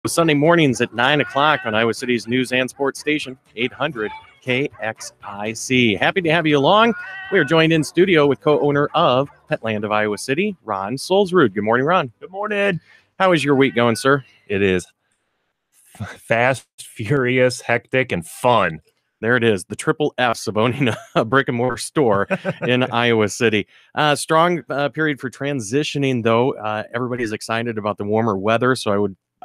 Sunday mornings at 9 o'clock on Iowa City's news and sports station, 800 KXIC. Happy to have you along. We are joined in studio with co-owner of Petland of Iowa City, Ron Solzrud. Good morning, Ron. Good morning. How is your week going, sir? It is fast, furious, hectic, and fun. There it is, the triple F's of owning a brick and mortar store in Iowa City. Strong period for transitioning, though. Everybody's excited about the warmer weather, so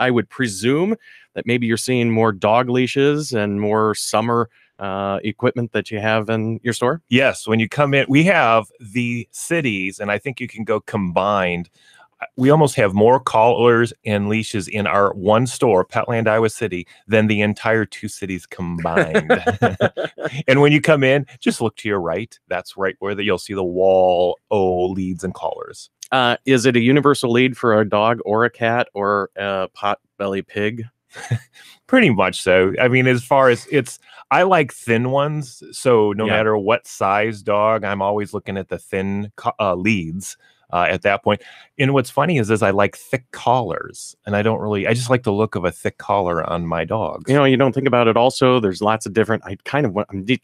I would presume that maybe you're seeing more dog leashes and more summer equipment that you have in your store? Yes, when you come in, we have the cities, and I think you can go combined. We almost have more collars and leashes in our one store, Petland, Iowa City, than the entire two cities combined. And when you come in, just look to your right. That's right where you'll see the wall leads and collars. Is it a universal lead for a dog or a cat or a pot-belly pig? Pretty much so. I mean, as far as I like thin ones. So no matter what size dog, I'm always looking at the thin leads. At that point. And what's funny is I like thick collars, and I just like the look of a thick collar on my dogs. You know, you don't think about it also, there's lots of different,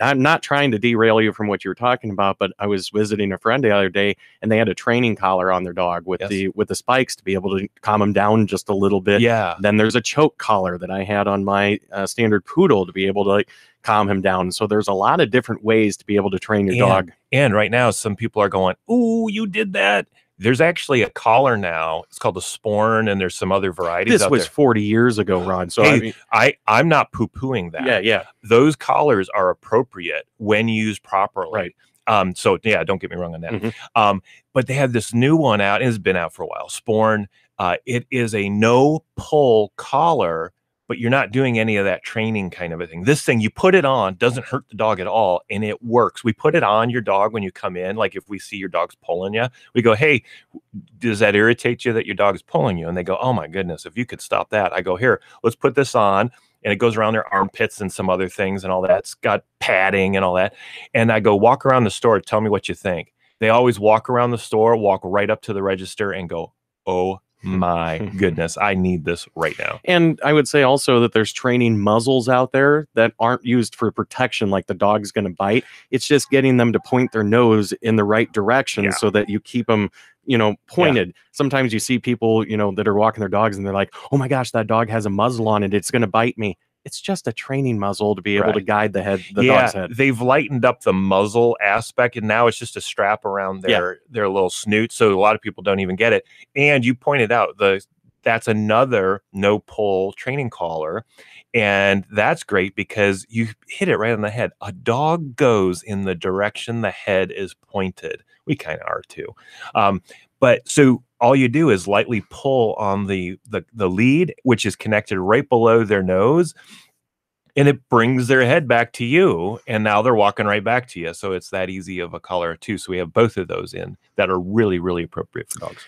I'm not trying to derail you from what you were talking about, but I was visiting a friend the other day, and they had a training collar on their dog with the spikes to be able to calm them down just a little bit. Yeah. Then there's a choke collar that I had on my standard poodle to be able to calm him down. So there's a lot of different ways to be able to train your dog. And right now, some people are going, "Ooh, you did that." There's actually a collar now. It's called the Sporn, and there's some other varieties. This was 40 years ago, Ron. So hey, I'm not poo-pooing that. Yeah. Those collars are appropriate when used properly. Right. So yeah, don't get me wrong on that. Mm-hmm. But they have this new one out, and it's been out for a while. Sporn. It is a no-pull collar, but you're not doing any of that training kind of a thing. This thing, you put it on, doesn't hurt the dog at all, and it works. We put it on your dog when you come in. Like if we see your dog's pulling you, we go, "Hey, does that irritate you that your dog is pulling you?" And they go, "Oh my goodness, if you could stop that." I go, "Here, let's put this on." And it goes around their armpits and some other things and all that. It's got padding and all that. And I go, "Walk around the store. Tell me what you think." They always walk around the store, walk right up to the register and go, "Oh my goodness, I need this right now." And I would say also that there's training muzzles out there that aren't used for protection, like the dog's going to bite. It's just getting them to point their nose in the right direction so that you keep them, pointed. Sometimes you see people, that are walking their dogs and they're like, "Oh my gosh, that dog has a muzzle on it. It's going to bite me." It's just a training muzzle to be able to guide the dog's head. They've lightened up the muzzle aspect, and now it's just a strap around their little snoot. So a lot of people don't even get it. And you pointed out that's another no-pull training collar. And that's great because you hit it right on the head. A dog goes in the direction the head is pointed. We kind of are too. But so all you do is lightly pull on the lead, which is connected right below their nose, and it brings their head back to you. And now they're walking right back to you. So it's that easy of a color too. So we have both of those in that are really, really appropriate for dogs.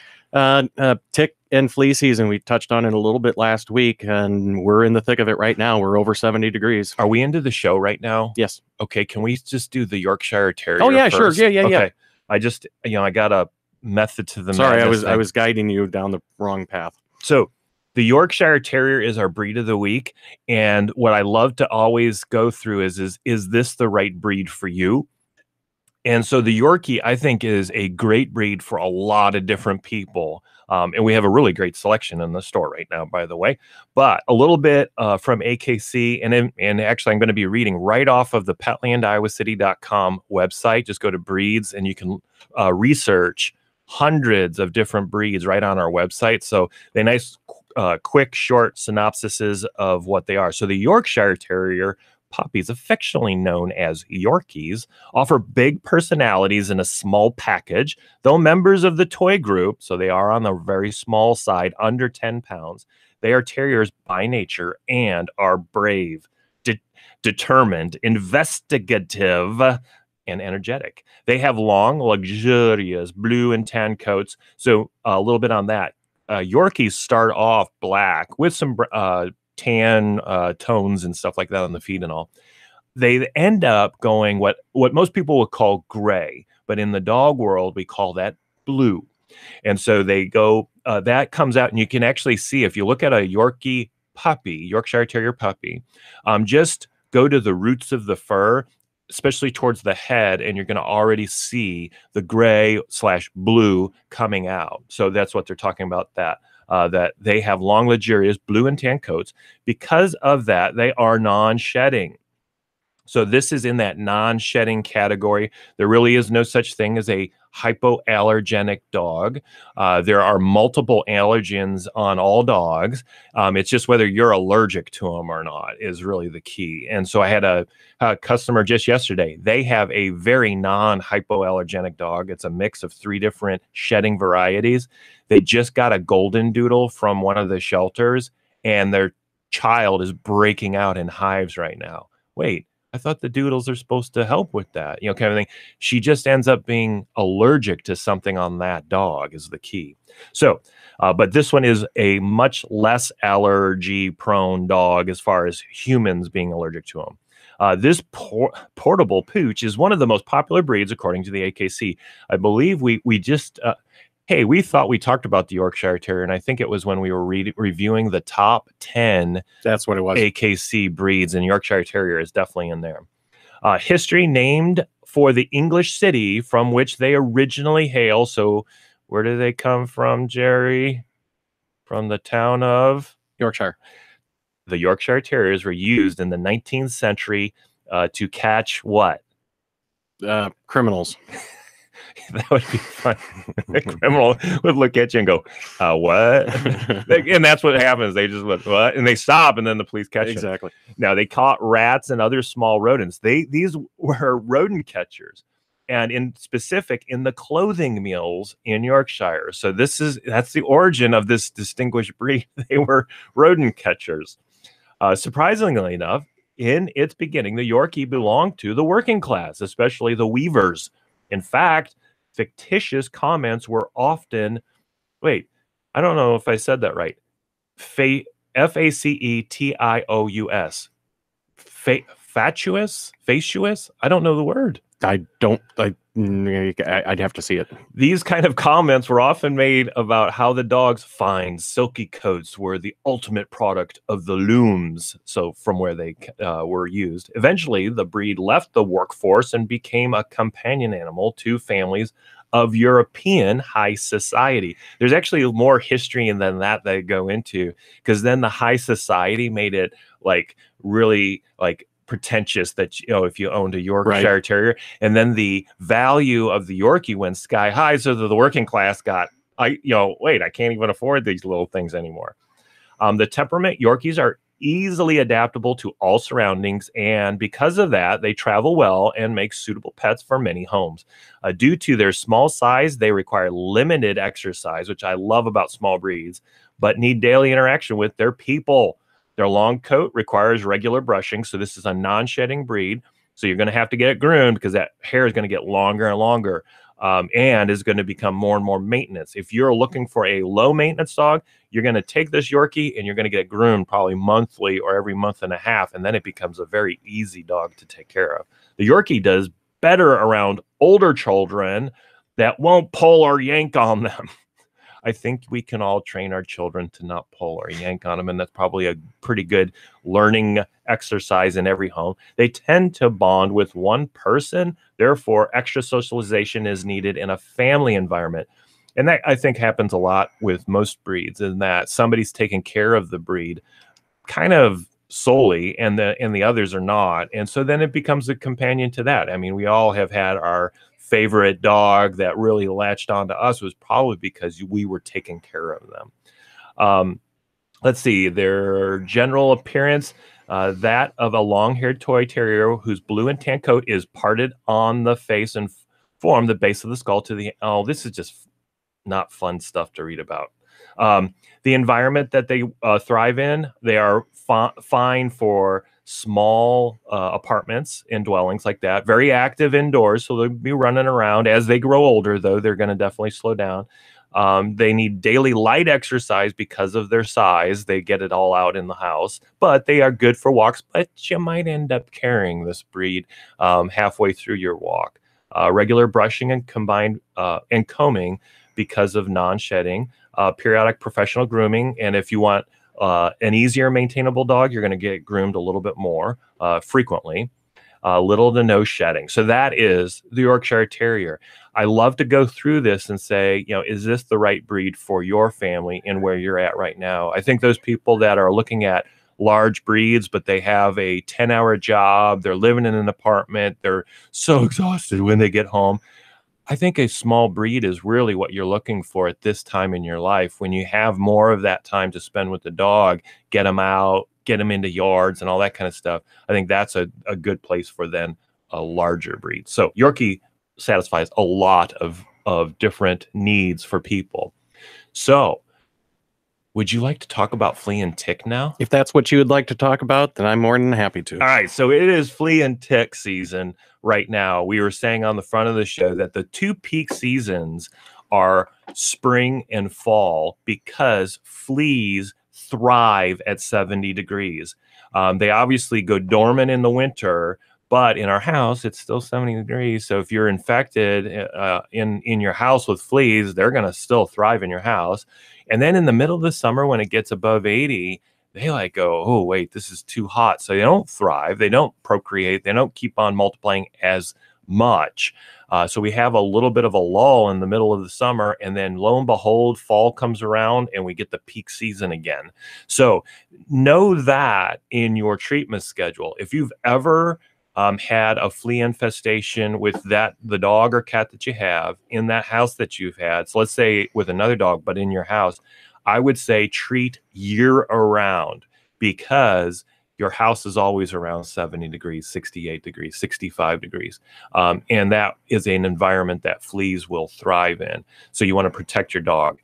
Tick and flea season. We touched on it a little bit last week, and we're in the thick of it right now. We're over 70 degrees. Are we into the show right now? Yes. Okay. Can we just do the Yorkshire Terrier? Oh yeah, first? sure. Yeah. Okay. I just, I got a method to the madness. I was guiding you down the wrong path. So the Yorkshire Terrier is our breed of the week. And what I love to always go through is this the right breed for you? And so the Yorkie, I think, is a great breed for a lot of different people. And we have a really great selection in the store right now, by the way. But a little bit from AKC, and actually I'm going to be reading right off of the PetlandIowaCity.com website. Just go to breeds, and you can research hundreds of different breeds right on our website. So they nice, quick, short synopsises of what they are. So the Yorkshire Terrier puppies, affectionately known as Yorkies, offer big personalities in a small package. Though members of the toy group, so they are on the very small side, under 10 pounds, they are terriers by nature and are brave, determined, investigative, and energetic. They have long, luxurious blue and tan coats. So a little bit on that. Yorkies start off black with some tan tones and stuff like that on the feet and all. They end up going what most people would call gray, but in the dog world, we call that blue. And so they go, that comes out, and you can actually see, if you look at a Yorkie puppy, Yorkshire Terrier puppy, just go to the roots of the fur, especially towards the head, and you're going to already see the gray/blue coming out. So that's what they're talking about, that they have long, luxurious blue and tan coats. Because of that, they are non-shedding. So this is in that non-shedding category. There really is no such thing as a hypoallergenic dog. There are multiple allergens on all dogs. It's just whether you're allergic to them or not is really the key. And so I had a customer just yesterday. They have a very non-hypoallergenic dog. It's a mix of 3 different shedding varieties. They just got a golden doodle from one of the shelters, and their child is breaking out in hives right now. Wait, I thought the doodles are supposed to help with that, kind of thing. She just ends up being allergic to something on that dog is the key. So, but this one is a much less allergy prone dog as far as humans being allergic to them. This portable pooch is one of the most popular breeds according to the AKC. I believe we just hey, we thought we talked about the Yorkshire Terrier, and I think it was when we were reviewing the top 10 That's what it was. AKC breeds, and Yorkshire Terrier is definitely in there. History, named for the English city from which they originally hail. So where do they come from, Jerry? From the town of Yorkshire. The Yorkshire Terriers were used in the 19th century to catch what? Criminals. That would be fun. A criminal would look at you and go, what? And that's what happens. They just went, what? And they stop, and then the police catch them. Exactly. Now, they caught rats and other small rodents. These were rodent catchers, and in specific, in the clothing mills in Yorkshire. So that's the origin of this distinguished breed. They were rodent catchers. Surprisingly enough, in its beginning, the Yorkie belonged to the working class, especially the weavers. In fact, fictitious comments were often, wait, I don't know if I said that right. F-A-C-E-T-I-O-U-S. Fatuous? Facious? I don't know the word. I'd have to see it. These kind of comments were often made about how the dog's fine, silky coats were the ultimate product of the looms, so from where they were used. Eventually, the breed left the workforce and became a companion animal to families of European high society. There's actually more history than that they go into, because then the high society made it really pretentious that if you owned a Yorkshire Terrier, and then the value of the Yorkie went sky high, so that the working class got I can't even afford these little things anymore. The temperament Yorkies are easily adaptable to all surroundings, and because of that, they travel well and make suitable pets for many homes. Due to their small size, they require limited exercise, which I love about small breeds, but need daily interaction with their people. Their long coat requires regular brushing, so this is a non-shedding breed. So you're going to have to get it groomed because that hair is going to get longer and longer, and is going to become more and more maintenance. If you're looking for a low-maintenance dog, you're going to take this Yorkie and you're going to get it groomed probably monthly or every month and a half, and then it becomes a very easy dog to take care of. The Yorkie does better around older children that won't pull or yank on them. I think we can all train our children to not pull or yank on them, and that's probably a pretty good learning exercise in every home. They tend to bond with one person, therefore extra socialization is needed in a family environment. And that, I think, happens a lot with most breeds, in that somebody's taking care of the breed kind of solely, and the others are not. And so then it becomes a companion to that. I mean, we all have had our favorite dog that really latched onto us was probably because we were taking care of them. Let's see, their general appearance, that of a long-haired toy terrier whose blue and tan coat is parted on the face and form the base of the skull to the... Oh, this is just not fun stuff to read about. The environment that they thrive in, they are fine for small apartments and dwellings like that. Very active indoors, so they'll be running around. As they grow older, though, they're going to definitely slow down. They need daily light exercise because of their size. They get it all out in the house, but they are good for walks. But you might end up carrying this breed halfway through your walk. Regular brushing and combined and combing because of non-shedding. Periodic professional grooming, and if you want an easier maintainable dog, you're going to get groomed a little bit more frequently. Little to no shedding. So that is the Yorkshire Terrier. I love to go through this and say, is this the right breed for your family and where you're at right now? I think those people that are looking at large breeds, but they have a 10-hour job, they're living in an apartment, they're so exhausted when they get home. I think a small breed is really what you're looking for at this time in your life. When you have more of that time to spend with the dog, get them out, get them into yards and all that kind of stuff. I think that's a good place for then a larger breed. So Yorkie satisfies a lot of different needs for people. So would you like to talk about flea and tick now? If that's what you would like to talk about, then I'm more than happy to. All right. So it is flea and tick season right now. We were saying on the front of the show that the two peak seasons are spring and fall because fleas thrive at 70 degrees. They obviously go dormant in the winter, but in our house, it's still 70 degrees. So if you're infected in your house with fleas, they're going to still thrive in your house. And then in the middle of the summer, when it gets above 80, they like go, oh, wait, this is too hot. So they don't thrive. They don't procreate. They don't keep on multiplying as much. So we have a little bit of a lull in the middle of the summer, and then lo and behold, fall comes around and we get the peak season again. So know that in your treatment schedule. If you've ever had a flea infestation with the dog or cat that you have in that house that you've had, so let's say with another dog, but in your house, I would say treat year around, because your house is always around 70 degrees, 68 degrees, 65 degrees. And that is an environment that fleas will thrive in. So you want to protect your dog.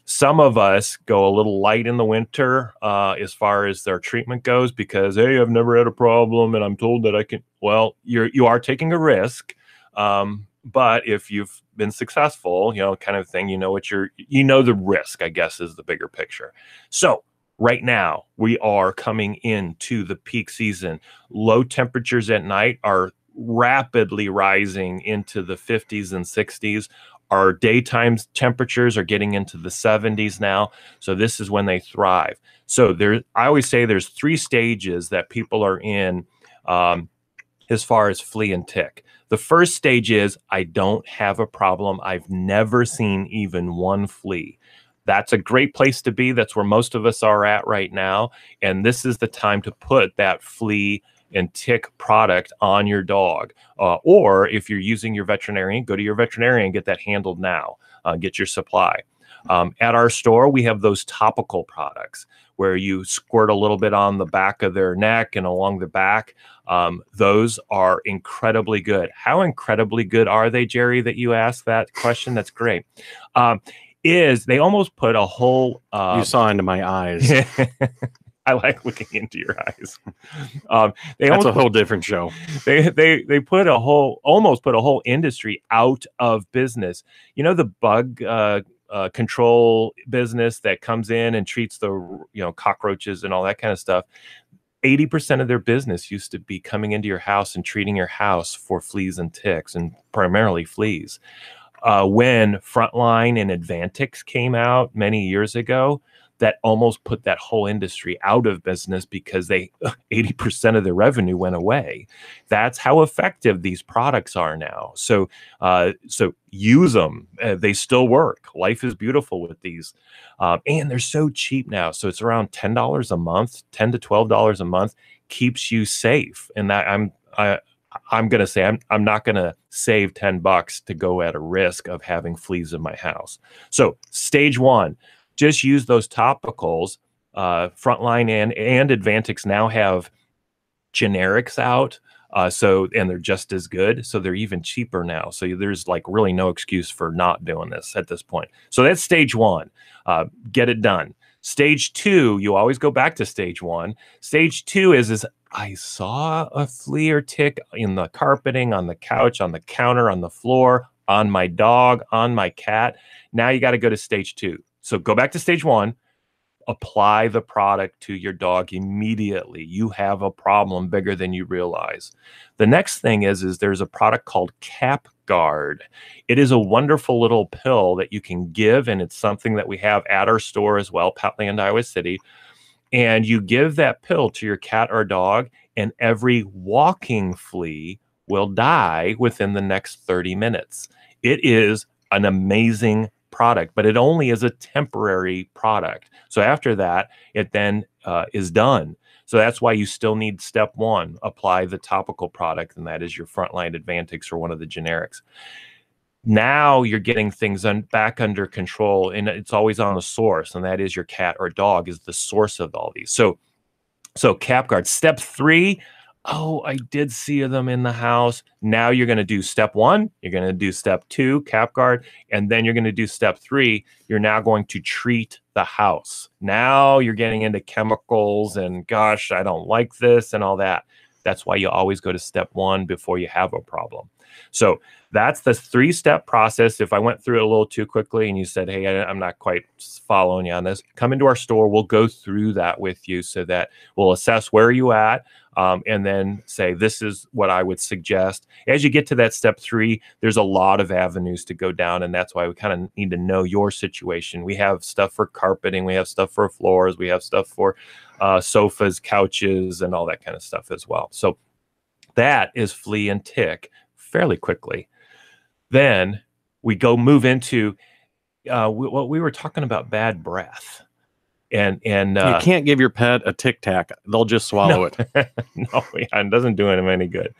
Some of us go a little light in the winter as far as their treatment goes because, hey, I've never had a problem and I'm told that I can. Well, you are taking a risk. But if you've been successful, kind of thing, the risk, I guess, is the bigger picture. So right now, we are coming into the peak season. Low temperatures at night are rapidly rising into the 50s and 60s. Our daytime temperatures are getting into the 70s now. So this is when they thrive. So I always say there's 3 stages that people are in as far as flea and tick. The first stage is, I don't have a problem. I've never seen even one flea. That's a great place to be. That's where most of us are at right now. And this is the time to put that flea and tick product on your dog. Or if you're using your veterinarian, go to your veterinarian and get that handled now. Get your supply. At our store, we have those topical products where you squirt a little bit on the back of their neck and along the back. Those are incredibly good. How incredibly good are they, Jerry, that you asked that question? That's great. They almost put a whole... you saw into my eyes. I like looking into your eyes. That's a whole different show. They almost put a whole industry out of business. The bug control business that comes in and treats the cockroaches and all that kind of stuff. 80% of their business used to be coming into your house and treating your house for fleas and ticks, and primarily fleas. When Frontline and Advantix came out many years ago, that almost put that whole industry out of business because 80% of their revenue went away. That's how effective these products are now. So use them. They still work. Life is beautiful with these. And they're so cheap now. So it's around $10 a month, $10 to $12 a month, keeps you safe. And that I'm going to say I'm not going to save $10 to go at a risk of having fleas in my house. So stage 1, just use those topicals. Frontline and Advantix now have generics out. And they're just as good. So they're even cheaper now. So there's really no excuse for not doing this at this point. So that's stage 1. Get it done. Stage 2, you always go back to stage 1. Stage 2 is I saw a flea or tick in the carpeting, on the couch, on the counter, on the floor, on my dog, on my cat. Now you got to go to stage 2. So go back to stage 1. apply the product to your dog immediately. You have a problem bigger than you realize. The next thing is there's a product called Cap Guard. It is a wonderful little pill that you can give, and it's something that we have at our store as well, Petland, Iowa City. And you give that pill to your cat or dog, and every walking flea will die within the next 30 minutes. It is an amazing product, but it only is a temporary product. So after that, it then is done. So that's why you still need step one, apply the topical product, and that is your Frontline Advantix or one of the generics. Now you're getting things back under control, and it's always on the source, and that is your cat or dog is the source of all these. So Cap Guard. Step 3, oh, I did see them in the house. Now you're going to do step 1, you're going to do step 2, Cap Guard, and then you're going to do step 3. You're now going to treat the house. Now you're getting into chemicals and gosh, I don't like this and all that. That's why you always go to step 1 before you have a problem. So that's the 3-step process. If I went through it a little too quickly and you said, hey, I'm not quite following you on this, come into our store. We'll go through that with you so that we'll assess where you're at and then say, this is what I would suggest. As you get to that step 3, there's a lot of avenues to go down, and that's why we kind of need to know your situation. We have stuff for carpeting. We have stuff for floors. We have stuff for sofas, couches, and all that kind of stuff as well. So that is flea and tick fairly quickly. Then we move into what we were talking about, bad breath. And you can't give your pet a Tic Tac. They'll just swallow it. No, it doesn't do them any good.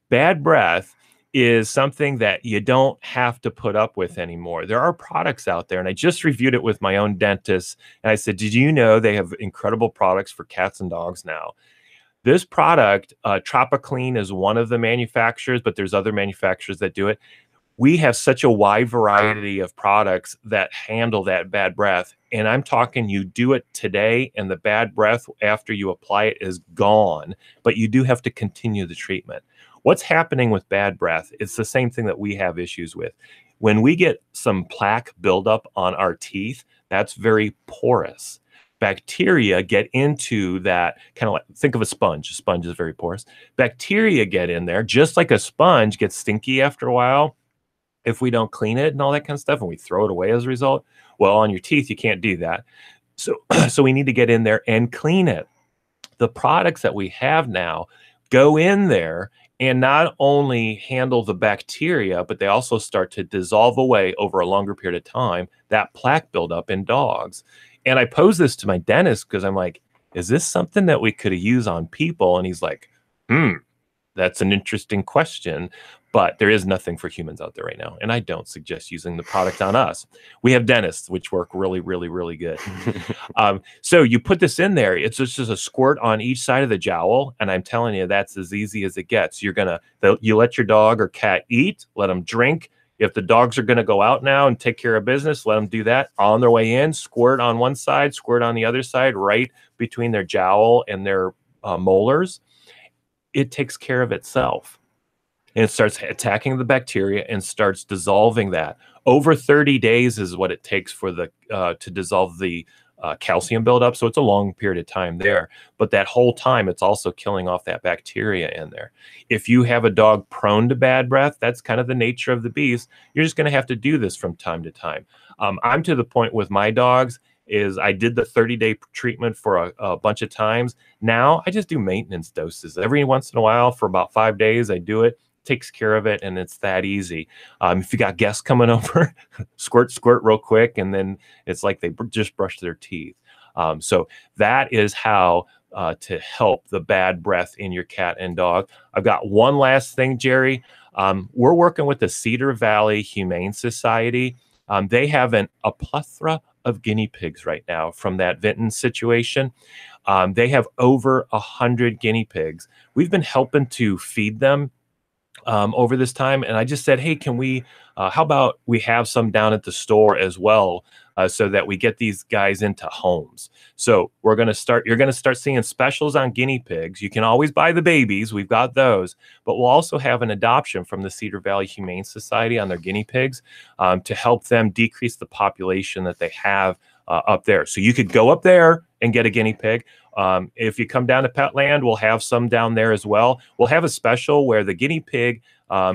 Bad breath is something that you don't have to put up with anymore. There are products out there, and I just reviewed it with my own dentist, and I said, did you know they have incredible products for cats and dogs now? This product, Tropiclean is one of the manufacturers, but there's other manufacturers that do it. We have such a wide variety of products that handle that bad breath. And I'm talking, you do it today and the bad breath after you apply it is gone, but you do have to continue the treatment. What's happening with bad breath? It's the same thing that we have issues with. When we get some plaque buildup on our teeth, that's very porous. Bacteria get into that, kind of like, think of a sponge. A sponge is very porous. Bacteria get in there, just like a sponge gets stinky after a while if we don't clean it and all that kind of stuff, and we throw it away as a result. Well, on your teeth, you can't do that. So we need to get in there and clean it. The products that we have now go in there and not only handle the bacteria, but they also start to dissolve away over a longer period of time that plaque buildup in dogs. And I posed this to my dentist because I'm like, is this something that we could use on people? And he's like, that's an interesting question, but there is nothing for humans out there right now. And I don't suggest using the product on us. We have dentists, which work really, really, really good. So you put this in there. It's just a squirt on each side of the jowl. And I'm telling you, that's as easy as it gets. You let your dog or cat eat, let them drink. If the dogs are going to go out now and take care of business, let them do that. On their way in, squirt on one side, squirt on the other side, right between their jowl and their molars. It takes care of itself. And it starts attacking the bacteria and starts dissolving that. Over 30 days is what it takes for to dissolve the calcium buildup. So it's a long period of time there. But that whole time, it's also killing off that bacteria in there. If you have a dog prone to bad breath, that's kind of the nature of the beast. You're just going to have to do this from time to time. I'm to the point with my dogs is I did the 30-day treatment for a bunch of times. Now I just do maintenance doses. Every once in a while for about 5 days, I do it. Takes care of it, and it's that easy. If you got guests coming over, squirt real quick, and then it's like they just brushed their teeth. So that is how to help the bad breath in your cat and dog. I've got one last thing, Jerry. We're working with the Cedar Valley Humane Society. They have a plethora of guinea pigs right now from that Vinton situation. They have over 100 guinea pigs. We've been helping to feed them over this time. And I just said, hey, can we, how about we have some down at the store as well so that we get these guys into homes. So you're going to start seeing specials on guinea pigs. You can always buy the babies. We've got those, but we'll also have an adoption from the Cedar Valley Humane Society on their guinea pigs to help them decrease the population that they have up there. So you could go up there and get a guinea pig. If you come down to Petland, we'll have some down there as well. We'll have a special where the guinea pig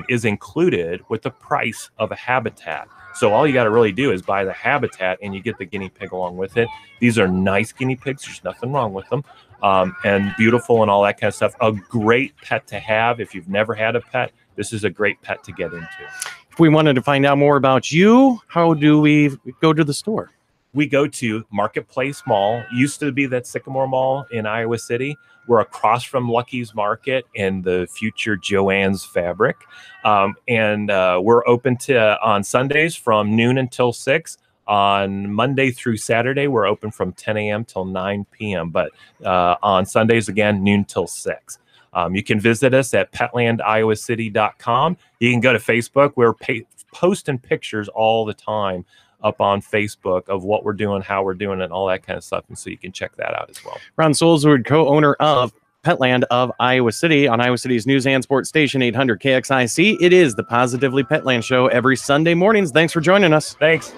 is included with the price of a habitat. So all you got to really do is buy the habitat and you get the guinea pig along with it. These are nice guinea pigs. There's nothing wrong with them. And beautiful and all that kind of stuff. A great pet to have. If you've never had a pet, this is a great pet to get into. If we wanted to find out more about you, how do we go to the store? We go to Marketplace Mall. Used to be that Sycamore Mall in Iowa City. We're across from Lucky's Market and the future Joann's Fabric. And we're open on Sundays from noon until 6. On Monday through Saturday, we're open from 10 a.m. till 9 p.m. But on Sundays, again, noon till 6. You can visit us at petlandiowacity.com. You can go to Facebook. We're posting pictures all the time up on Facebook of what we're doing, how we're doing it, and all that kind of stuff. And so you can check that out as well. Ron Solzwood, co-owner of Petland of Iowa City on Iowa City's news and sports station 800 KXIC. It is the Positively Petland Show every Sunday mornings. Thanks for joining us. Thanks.